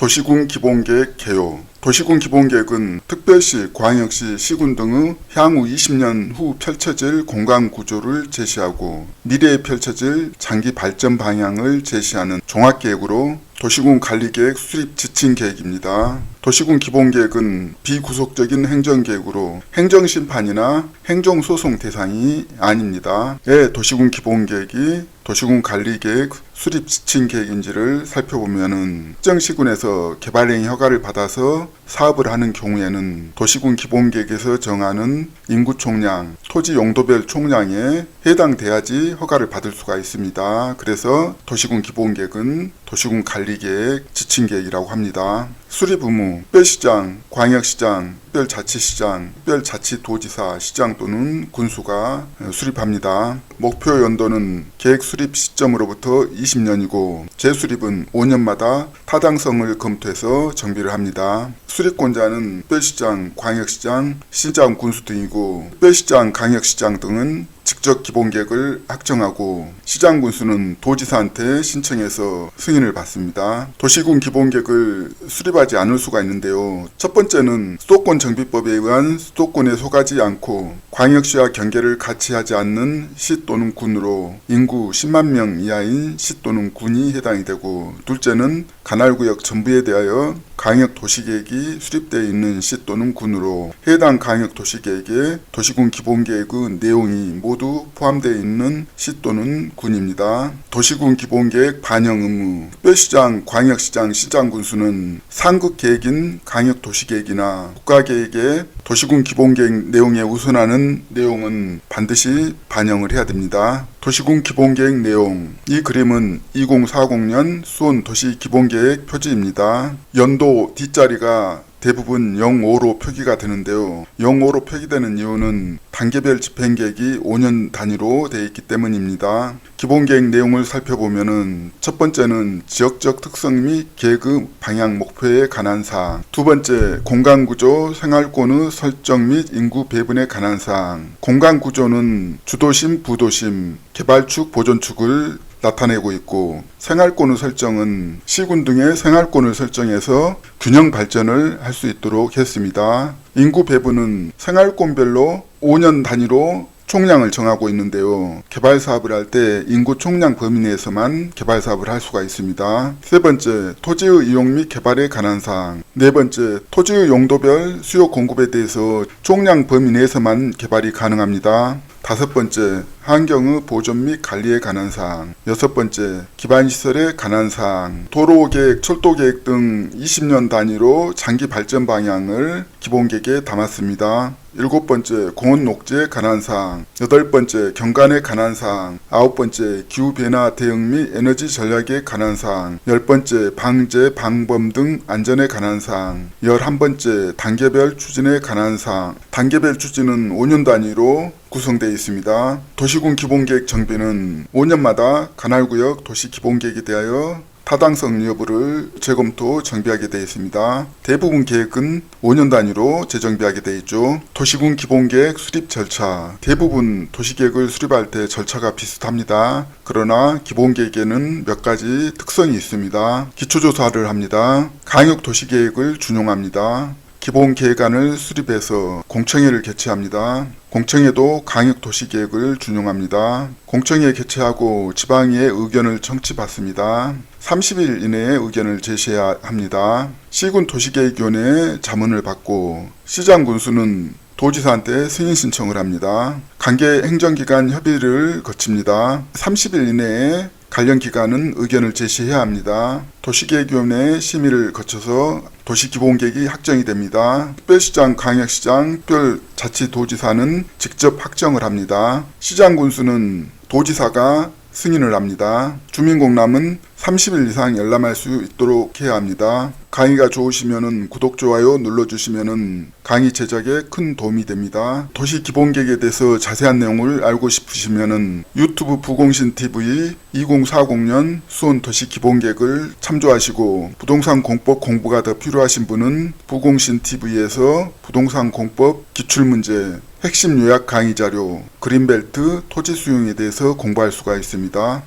도시군 기본계획 개요. 도시군 기본계획은 특별시, 광역시, 시군 등의 향후 20년 후 펼쳐질 공간 구조를 제시하고 미래에 펼쳐질 장기 발전 방향을 제시하는 종합계획으로 도시군 관리계획 수립 지침 계획입니다. 도시군 기본계획은 비구속적인 행정계획으로 행정심판이나 행정소송 대상이 아닙니다. 왜 도시군 기본계획이 도시군 관리계획 수립 지침 계획인지를 살펴보면은 특정시군에서 개발행위 허가를 받아서 사업을 하는 경우에는 도시군 기본계획에서 정하는 인구 총량, 토지 용도별 총량에 해당돼야지 허가를 받을 수가 있습니다. 그래서 도시군 기본계획은 도시군 관리계획 지침계획이라고 합니다. 수립 의무, 특별시장, 광역시장, 특별자치시장, 특별자치도지사, 시장 또는 군수가 수립합니다. 목표 연도는 계획 수립 시점으로부터 20년이고 재수립은 5년마다 타당성을 검토해서 정비를 합니다. 수립권자는 특별시장, 광역시장, 시장, 군수 등이고 특별시장, 광역시장 등은 직접 기본계획을 확정하고 시장 군수는 도지사한테 신청해서 승인을 받습니다. 도시군 기본계획을 수립하지 않을 수가 있는데요. 첫 번째는 수도권 정비법에 의한 수도권에 속하지 않고 광역시와 경계를 같이 하지 않는 시 또는 군으로 인구 10만 명 이하인 시 또는 군이 해당이 되고, 둘째는 관할구역 전부에 대하여 광역도시계획이 수립되어 있는 시 또는 군으로 해당 광역도시계획에 도시군 기본계획의 내용이 모두 포함되어 있는 시 또는 군입니다. 도시군 기본계획 반영 의무, 특별시장, 광역시장, 시장 군수는 상급계획인 광역도시계획이나 국가계획에 도시군 기본계획 내용에 우선하는 내용은 반드시 반영을 해야 됩니다. 도시군 기본계획 내용, 이 그림은 2040년 수원 도시기본계획 표지입니다. 연도 뒷자리가 대부분 05로 표기가 되는데요. 05로 표기되는 이유는 단계별 집행계획이 5년 단위로 되어 있기 때문입니다. 기본계획 내용을 살펴보면은 첫 번째는 지역적 특성 및 계획의 방향 목표에 관한 사항, 두 번째 공간구조 생활권의 설정 및 인구 배분에 관한 사항, 공간구조는 주도심, 부도심, 개발축, 보존축을 나타내고 있고, 생활권의 설정은 시군 등의 생활권을 설정해서 균형 발전을 할 수 있도록 했습니다. 인구 배분은 생활권별로 5년 단위로 총량을 정하고 있는데요. 개발 사업을 할 때 인구 총량 범위 내에서만 개발 사업을 할 수가 있습니다. 세 번째, 토지의 이용 및 개발에 관한 사항. 네 번째, 토지의 용도별 수요 공급에 대해서 총량 범위 내에서만 개발이 가능합니다. 다섯 번째, 환경의 보존 및 관리에 관한 사항. 여섯 번째, 기반시설에 관한 사항. 도로계획, 철도계획 등 20년 단위로 장기 발전 방향을 기본계획에 담았습니다. 일곱 번째, 공원 녹지에 관한 사항. 여덟 번째, 경관에 관한 사항. 아홉 번째, 기후변화 대응 및 에너지 전략에 관한 사항. 열 번째, 방제, 방범 등 안전에 관한 사항. 11번째, 단계별 추진에 관한 사항. 단계별 추진은 5년 단위로 구성되어 있습니다. 도시군 기본계획 정비는 5년마다 관할구역 도시기본계획에 대하여 타당성 여부를 재검토 정비하게 되어 있습니다. 대부분 계획은 5년 단위로 재정비하게 되어 있죠. 도시군 기본계획 수립 절차, 대부분 도시계획을 수립할 때 절차가 비슷합니다. 그러나 기본계획에는 몇 가지 특성이 있습니다. 기초조사를 합니다. 광역도시계획을 준용합니다. 기본계획안을 수립해서 공청회를 개최합니다. 공청회도 광역도시계획을 준용합니다. 공청회 개최하고 지방의회 의견을 청취받습니다. 30일 이내에 의견을 제시해야 합니다. 시군 도시계획위원회에 자문을 받고 시장 군수는 도지사한테 승인 신청을 합니다. 관계 행정기관 협의를 거칩니다. 30일 이내에 관련 기관은 의견을 제시해야 합니다. 도시계획위원회의 심의를 거쳐서 도시기본계획이 확정이 됩니다. 특별시장, 광역시장, 특별자치도지사는 직접 확정을 합니다. 시장 군수는 도지사가 승인을 합니다. 주민공람은 30일 이상 열람할 수 있도록 해야 합니다. 강의가 좋으시면 구독, 좋아요 눌러주시면 강의 제작에 큰 도움이 됩니다. 도시기본계획에 대해서 자세한 내용을 알고 싶으시면 유튜브 부공신TV 2040년 수원 도시기본계획을 참조하시고, 부동산 공법 공부가 더 필요하신 분은 부공신TV에서 부동산 공법 기출문제, 핵심 요약 강의 자료, 그린벨트 토지 수용에 대해서 공부할 수가 있습니다.